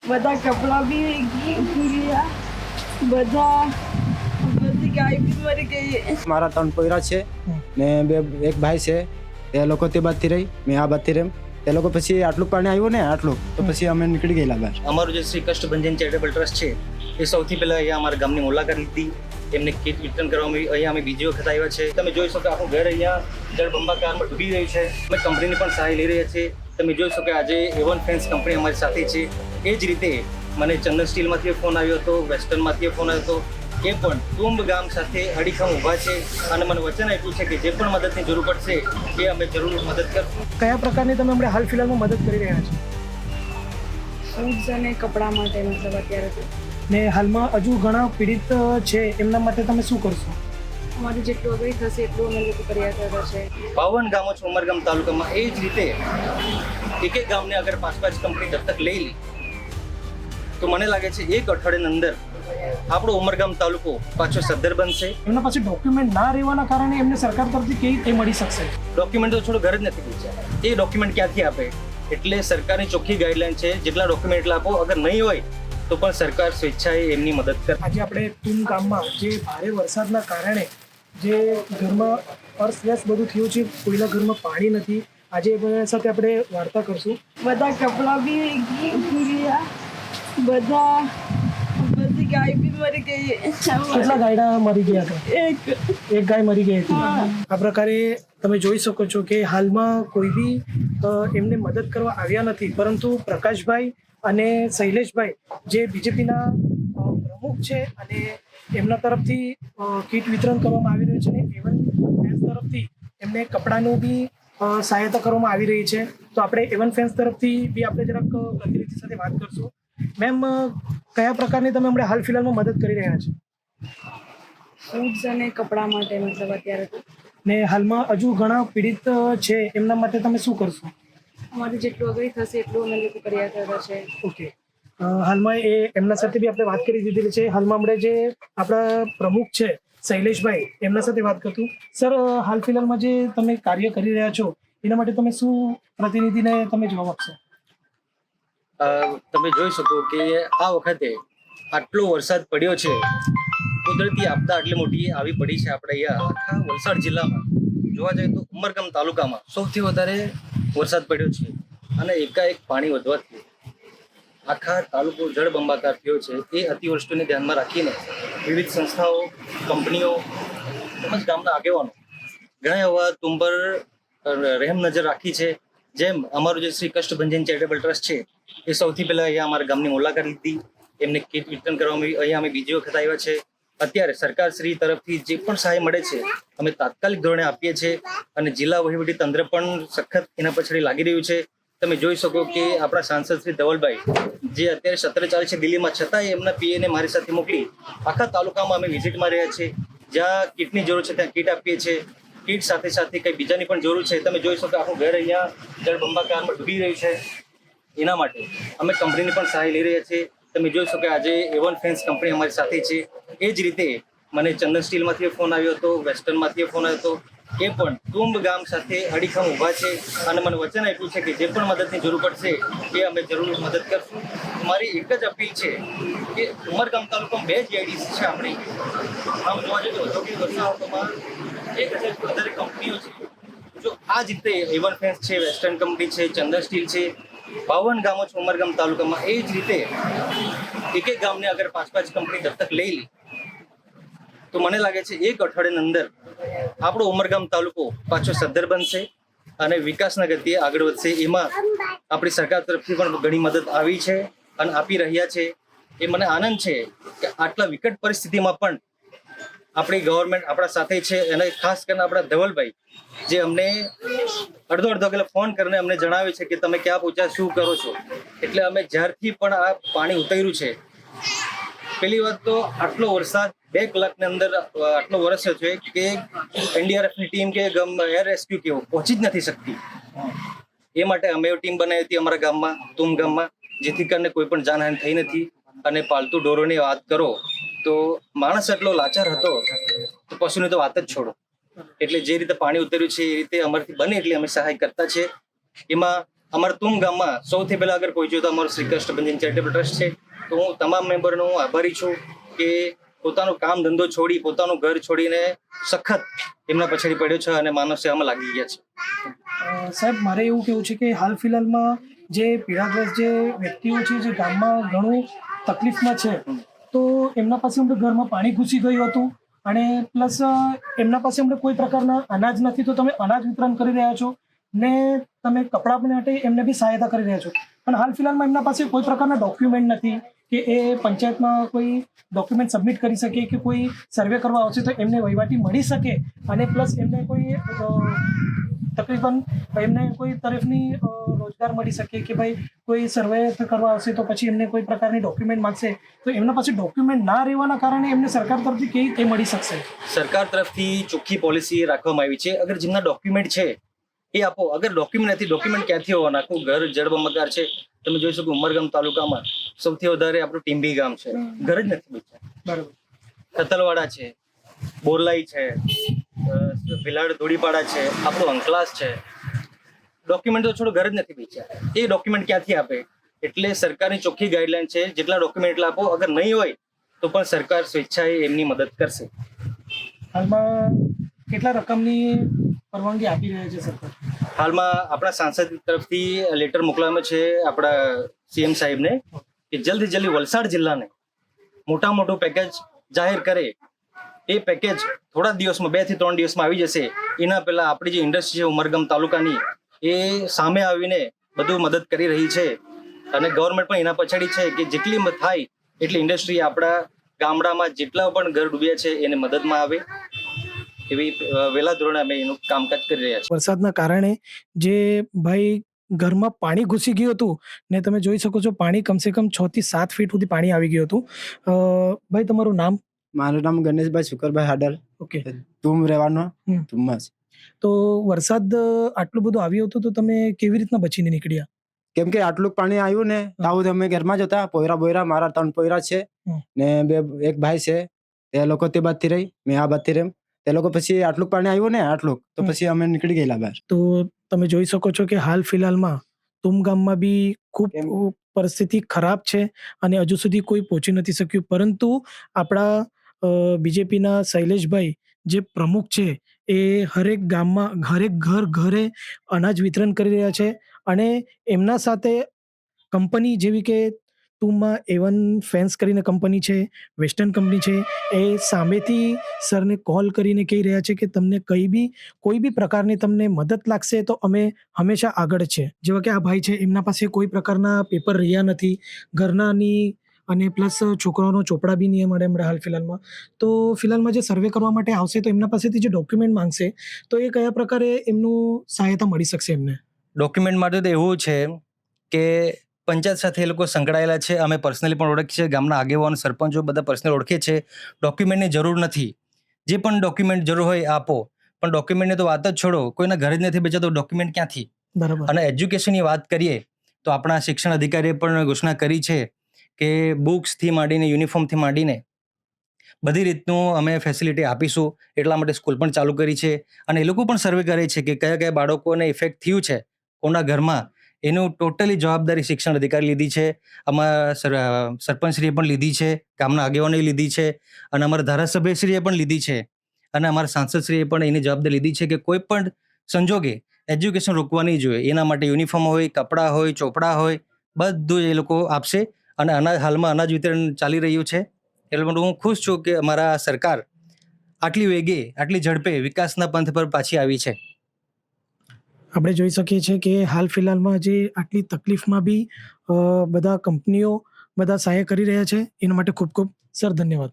બધા કપડાં બી ઉતરી ગયા, બધી ગાય બી મરી ગઈ. મારા 3 પોયરા છે ને એક ભાઈ છે. એ લોકો તે બાજુથી રહી, મેં આ બાજુથી રેમ. એ લોકો પછી આટલું પાણી આવ્યું ને આટલું તો પછી અમે નીકળી ગયેલા બહાર. અમારું જે શ્રી કષ્ટભંજન ચેરિટેબલ ટ્રસ્ટ છે એ સૌથી પહેલા અહીંયા અમારા ગામની મુલાકાત લીધી. એમને કીટ વિતરણ કરવામાં આવી. અહીંયા અમે બીજી વખત આવ્યા છે. તમે જોઈ શકો આખું ઘર અહીંયા જળબંબાકારમાં ડૂબી રહ્યું છે. અમે કંપનીની પણ સહાય લઈ રહ્યા છીએ. તમે જોઈ શકો આજે A1 ફેન્સ કંપની અમારી સાથે છે. એ જ રીતે મને ચંદન સ્ટીલમાંથી ફોન આવ્યો હતો, વેસ્ટર્નમાંથી ફોન આવ્યો હતો. એ પણ તુંબ ગામ સાથે અડીખમ ઊભા છે અને મને વચન આપ્યું છે કે જે પણ મદદની જરૂર પડશે એ અમે જરૂર મદદ કરશું. કયા પ્રકારની તમે હમણાં હાલ ફિલહાલમાં મદદ કરી રહ્યા છો? ફૂડ્સ અને કપડાં માટે મતલબ અત્યારે તો ને હાલમાં હજુ ઘણા પીડિત છે, એમના માટે તમે શું કરશો? અમારું જેટલું અગરી થશે એટલું અમે લોકો કર્યા કરે છે. 52 ગામો છે ઉમરગામ તાલુકામાં. એ જ રીતે એક ગામને અગર 5-5 કંપની દત્તક લઈ લી તો મને લાગે છે એક અઠવાડિયાની અંદર આપણો ઉમરગામ તાલુકો પાછો સદ્ધર બનશે. એમના પાસે ડોક્યુમેન્ટ ના રહેવાના કારણે એમને સરકાર તરફથી કેવી રીતે મળી શકશે? ડોક્યુમેન્ટ તો થોડું ઘર જ નથી પૂછ્યા. એ ડોક્યુમેન્ટ ક્યાંથી આપે? એટલે સરકારની ચોખ્ખી ગાઈડલાઈન છે, જેટલા ડોક્યુમેન્ટ એટલા આપો. અગર નહીં હોય તો પણ સરકાર સ્વેચ્છાએ એમની મદદ કરે. આજે આપણે તુમ ગામમાં જે ભારે વરસાદના કારણે જે ઘરમાં અસ્તવ્યસ્ત બધું થયું છે, કોઈના ઘરમાં પાણી નથી. આજે એમના સાથે આપણે વાર્તા કરશું. બધા કપડાં બી ઉતરી ગયા, બધી ગાય બી મરી ગઈ. કેટલા ગાયડા મરી ગયા હતા? એક ગાય મરી ગઈ હતી. આ પ્રકારે તમે જોઈ શકો છો કે હાલમાં કોઈ બી એમને મદદ કરવા આવ્યા નથી, પરંતુ પ્રકાશભાઈ અને શૈલેષભાઈ જે બીજેપીના પ્રમુખ છે અને એમના તરફથી કીટ વિતરણ કરવામાં આવી રહ્યું છે ને A1 ફેન્સ તરફથી એમને કપડાનું બી સહાયતા કરવામાં આવી રહી છે. તો આપણે A1 ફેન્સ તરફથી બી આપણે જરાક પ્રતિનિધિ સાથે વાત કરશું. મેમ, કયા પ્રકારની તમે હમણાં હાલ ફિલહાલમાં મદદ કરી રહ્યા છો? ફૂડ્સ અને કપડાં માટે મતલબ અત્યારે તો ને હાલમાં હજુ ઘણા પીડિત છે, એમના માટે તમે શું કરશો? અમારું જેટલું અગરી થશે એટલું અમે લોકો કર્યા કરે છે. ઓકે, હાલમાં એમના સાથે બી આપણે વાત કરી દીધેલી છે. હાલમાં આપણે જે આપણા પ્રમુખ છે શૈલેષભાઈ, એમના સાથે વાત કરતું. સર, હાલ ફિલહાલમાં જે તમે કાર્ય કરી રહ્યા છો એના માટે તમે શું પ્રતિનિધિને તમે જવાબ આપશો? તમે જોઈ શકો કે આ વખતે આટલો વરસાદ પડ્યો છે. કુદરતી આપદા આટલી મોટી આવી પડી છે આપણે અહીંયા આખા વલસાડ જિલ્લામાં. જોવા જઈએ તો ઉમરગામ તાલુકામાં સૌથી વધારે વરસાદ પડ્યો છે અને એકાએક પાણી વધવાથી આખા તાલુકો જળબંબાકાર થયો છે. એ અતિવૃષ્ટિને ધ્યાનમાં રાખીને વિવિધ સંસ્થાઓ, કંપનીઓ તેમજ ગામના આગેવાનો ઘણા એવા તુમ પર રહેમ નજર રાખી છે. જેમ અમારું જે શ્રી કષ્ટભંજન ચેરિટેબલ ટ્રસ્ટ છે એ સૌથી પહેલા અહીંયા અમારા ગામની મુલાકાત લીધી. એમને કીટ વિતરણ કરવામાં આવી. અહીંયા અમે બીજી વખત આવ્યા છે. અત્યારે સરકાર શ્રી તરફથી જે પણ સહાય મળે છે અમે તાત્કાલિક ધોરણે આપીએ છીએ અને જિલ્લા વહીવટી તંત્ર પણ સખત એના પછડી લાગી રહ્યું છે. તમે જોઈ શકો કે આપણા સાંસદ શ્રી ધવલભાઈ જે અત્યારે સત્ર ચાલે છે દિલ્હીમાં, છતાંય એમના પીએને મારી સાથે મોકલી આખા તાલુકામાં અમે વિઝિટમાં રહ્યા છીએ. જ્યાં કીટની જરૂર છે ત્યાં કીટ આપીએ છીએ. કીટ સાથે સાથે કંઈ બીજાની પણ જરૂર છે. તમે જોઈ શકો આખું ઘર અહીંયા જળબંબાકારમાં ડૂબી રહ્યું છે. એના માટે અમે કંપનીની પણ સહાય લઈ રહ્યા છીએ. તમે જોઈ શકો આજે A1 ફેન્સ કંપની અમારી સાથે છે. એ જ રીતે મને ચંદન સ્ટીલમાંથી ફોન આવ્યો હતો, વેસ્ટર્નમાંથી ફોન આવ્યો હતો. એ પણ તુંબ ગામ સાથે અડીખમ ઊભા છે અને મને વચન આપ્યું છે કે જે પણ મદદની જરૂર પડશે એ અમે જરૂર મદદ કરશું. મારી એક જ અપીલ છે કે ઉમરગામ તાલુકામાં 2 GIDC છે આપણી. આમ જોવા જઈએ તો ઔદ્યોગિક વસાહતોમાં 1000થી વધારે કંપનીઓ છે. જો આ જ રીતે A1 ફેન્સ છે, વેસ્ટર્ન કંપની છે, ચંદન સ્ટીલ છે, 52 ગામો છે ઉમરગામ તાલુકામાં. એ જ રીતે એક ગામને અગર 5-5 કંપની દત્તક લઈ લી તો મને લાગે છે એક અઠવાડિયાની અંદર આપણો ઉમરગામ તાલુકો પાછો સદ્ધર બનશે અને વિકાસના ગતિએ આગળ વધશે. એમાં આપણી સરકાર તરફથી પણ ઘણી મદદ આવી છે અને આપી રહ્યા છે. એ મને આનંદ છે કે આટલા વિકટ પરિસ્થિતિમાં પણ આપણી ગવર્મેન્ટ આપણા સાથે છે અને ખાસ કરીને આપણા ધવલભાઈ જે અમને અડધો કલાક ફોન કરીને અમને જણાવે છે કે તમે ક્યાં પહોંચ્યા, શું કરો છો. એટલે અમે જ્યારથી પણ આ પાણી ઉતર્યું છે, પહેલી વાત તો આટલો વરસાદ 2 કલાકની અંદર આટલો વરસ્યો છે કે NDRFની ટીમ કે એર રેસ્ક્યુ કેવો પહોંચી જ નથી શકતી. એ માટે અમે ટીમ બનાવી હતી અમારા ગામમાં, તુમ ગામમાં, જેથી કરીને કોઈ પણ જાનહાનિ થઈ નથી. અને પાલતુ ઢોરોની વાત કરો તો માણસ એટલો લાચાર હતો તો પશુની તો વાત જ છોડો. એટલે જે રીતે પાણી ઉતર્યું છે એ રીતે અમારાથી બને એટલે અમે સહાય કરતા છે. એમાં અમારા તુમ ગામમાં સૌથી પહેલા અગર કોઈ જોઈએ તો અમારું શ્રી કૃષ્ણ બંધન ચેરિટેબલ ટ્રસ્ટ છે. તો હું તમામ મેમ્બરનો હું આભારી છું કે પોતાનું કામ ધંધો છોડી પોતાનું ઘર છોડીને સખત એમના પછાડી પડ્યો છે અને માનવ સેવામાં લાગી ગયા છે. સાહેબ મારે એવું કેવું છે કે હાલ ફિલહાલમાં જે પીડાગ્રસ્ત જે વ્યક્તિઓ છે જે ગામમાં ઘણું તકલીફમાં છે, તો એમના પાસે હમણાં ઘરમાં પાણી ઘૂસી ગયું હતું અને પ્લસ એમના પાસે હમણાં કોઈ પ્રકારના અનાજ નથી, તો તમે અનાજ વિતરણ કરી રહ્યા છો ને તમે કપડાં માટે એમને બી સહાયતા કરી રહ્યા છો. પણ હાલ ફિલહાલમાં એમના પાસે કોઈ પ્રકારના ડોક્યુમેન્ટ નથી કે એ પંચાયતમાં કોઈ ડોક્યુમેન્ટ સબમિટ કરી શકે કે કોઈ સર્વે કરવા આવશે તો એમને વહીવટી મળી શકે અને પ્લસ એમને કોઈ તકરીબન એમને કોઈ તરફની રોજગાર મળી શકે કે ભાઈ કોઈ સર્વે કરવા આવશે તો પછી એમને કોઈ પ્રકારની ડોક્યુમેન્ટ માંગશે તો એમના પાસે ડોક્યુમેન્ટ ના રહેવાના કારણે એમને સરકાર તરફથી કેવી રીતે મળી શકશે? સરકાર તરફથી ચોખ્ખી પોલિસી રાખવામાં આવી છે. અગર જેમના ડોક્યુમેન્ટ છે એ આપો. અગર ડોક્યુમેન્ટ નથી, ડોક્યુમેન્ટ ક્યાંથી હોવાના? આખું ઘર જળબંબાકાર છે. તમે જોઈ શકો ઉમરગામ તાલુકામાં સૌથી વધારે આપણું ટીમ્બી ગામ છે, ઘર જ નથી બચ્યા. બરાબર. કતલવાડા છે, બોરલાઈ છે, ભીલાડ ધોળીપાડા છે, આપણું અંકલાસ છે. ડોક્યુમેન્ટ તો છોડો, ઘર જ નથી બચ્યા. એ ડોક્યુમેન્ટ ક્યાંથી આપે? એટલે સરકારની ચોખ્ખી ગાઈડલાઈન છે, જેટલા ડોક્યુમેન્ટ એટલા આપો. અગર નહીં હોય તો પણ સરકાર સ્વેચ્છાએ એમની મદદ કરશે. હાલમાં કેટલા રકમની પરવાનગી આપી રહ્યા છે સરકાર? હાલમાં આપણા સાંસદ તરફથી લેટર મોકલવામાં છે આપણા સીએમ સાહેબને કે જલ્દી વલસાડ જિલ્લાને મોટું પેકેજ જાહેર કરે. એ પેકેજ થોડા દિવસમાં 2 થી 3 દિવસમાં આવી જશે. એના પહેલા આપણી જે ઇન્ડસ્ટ્રી છે ઉમરગામ તાલુકાની એ સામે આવીને બધું મદદ કરી રહી છે અને ગવર્મેન્ટ પણ એના પછાડી છે કે જેટલી થાય એટલી ઇન્ડસ્ટ્રી આપણા ગામડામાં જેટલા પણ ઘર ડૂબ્યા છે એને મદદમાં આવે એવી વહેલા ધોરણે અમે એનું કામકાજ કરી રહ્યા છીએ. વરસાદના કારણે જે ભાઈ ઘરમાં પાણી ઘૂસી ગયું હતું ને તમે જોઈ શકો છો પાણી કમસે કમ 6 થી 7 ફીટ સુધી પાણી આવી ગયું હતું. ભાઈ તમારું નામ? મારું નામ ગણેશભાઈ શુકરભાઈ હાડલ. ઓકે. તુમ રહેવાનો તુમ્મસ. તો વરસાદ આટલું બધું આવ્યું હતું તો તમે કેવી રીતના બચીને નીકળ્યા? કેમ કે આટલું પાણી આવ્યું ને તાવું અમે ઘરમાં જ હતા. પોયરા મારા 3 પોયરા છે ને એક ભાઈ છે. તે લોકો તે બાજથી રહી, મેં આ બાજથી રેમ. તે લોકો પછી આટલું પાણી આવ્યું ને તો પછી અમે નીકળી ગયેલા બહાર. તો તમે જોઈ શકો છો કે હાલ ફિલહાલમાં તુમ ગામમાં બી ખૂબ પરિસ્થિતિ ખરાબ છે અને હજુ સુધી કોઈ પહોંચી નથી શક્યું, પરંતુ આપણા બીજેપીના શૈલેષભાઈ જે પ્રમુખ છે એ હરેક ગામમાં હરેક ઘરે અનાજ વિતરણ કરી રહ્યા છે અને એમના સાથે કંપની જેવી કે તુમમાં A1 ફેન્સ કરીને કંપની છે, વેસ્ટર્ન કંપની છે, એ સામેથી સરને કોલ કરીને કહી રહ્યા છે કે તમને કોઈ બી પ્રકારની તમને મદદ લાગશે તો અમે હંમેશા આગળ છે. જેવા કે આ ભાઈ છે એમના પાસે કોઈ પ્રકારના પેપર રહ્યા નથી, ઘરનાની અને પ્લસ છોકરાઓનો ચોપડા બી નહીં મળે હમણાં હાલ ફિલહાલમાં. તો ફિલહાલમાં જે સર્વે કરવા માટે આવશે તો એમના પાસેથી જે ડોક્યુમેન્ટ માંગશે તો એ કયા પ્રકારે એમનું સહાયતા મળી શકશે એમને? ડોક્યુમેન્ટ માટે તો એવું છે કે પંચાયત સાથે એ લોકો સંકળાયેલા છે. અમે પર્સનલી પણ ઓળખીએ છીએ, ગામના આગેવાનો સરપંચો બધા પર્સનલ ઓળખીએ છીએ. ડોક્યુમેન્ટની જરૂર નથી. જે પણ ડોક્યુમેન્ટ જરૂર હોય આપો, પણ ડોક્યુમેન્ટની તો વાત જ છોડો, કોઈના ઘરે જ નથી બચ્યા તો ડોક્યુમેન્ટ ક્યાંથી? બરાબર. અને એજ્યુકેશનની વાત કરીએ તો આપણા શિક્ષણ અધિકારીએ પણ ઘોષણા કરી છે કે બુક્સથી માંડીને યુનિફોર્મથી માંડીને બધી રીતનું અમે ફેસિલિટી આપીશું. એટલા માટે સ્કૂલ પણ ચાલુ કરી છે અને એ લોકો પણ સર્વે કરે છે કે કયા બાળકોને ઇફેક્ટ થયું છે કોના ઘરમાં, એનું ટોટલી જવાબદારી શિક્ષણ અધિકારી લીધી છે. અમારા સરપંચશ્રીએ પણ લીધી છે, ગામના આગેવાનોએ લીધી છે અને અમારા ધારાસભ્યશ્રીએ પણ લીધી છે અને અમારા સાંસદશ્રીએ પણ એની જવાબદારી લીધી છે કે કોઈ પણ સંજોગે એજ્યુકેશન રોકવા નહીં જોઈએ. એના માટે યુનિફોર્મ હોય, કપડાં હોય, ચોપડા હોય, બધું એ લોકો આપશે અને હાલમાં અનાજ વિતરણ ચાલી રહ્યું છે. એટલે માટે હું ખુશ છું કે અમારા સરકાર આટલી વેગે આટલી ઝડપે વિકાસના પંથ પર પાછી આવી છે. આપણે જોઈ શકીએ છીએ કે હાલ ફિલહાલમાં જે આટલી તકલીફમાં બી બધા કંપનીઓ બધા સહાય કરી રહ્યા છે. એના માટે ખૂબ ખૂબ સર ધન્યવાદ.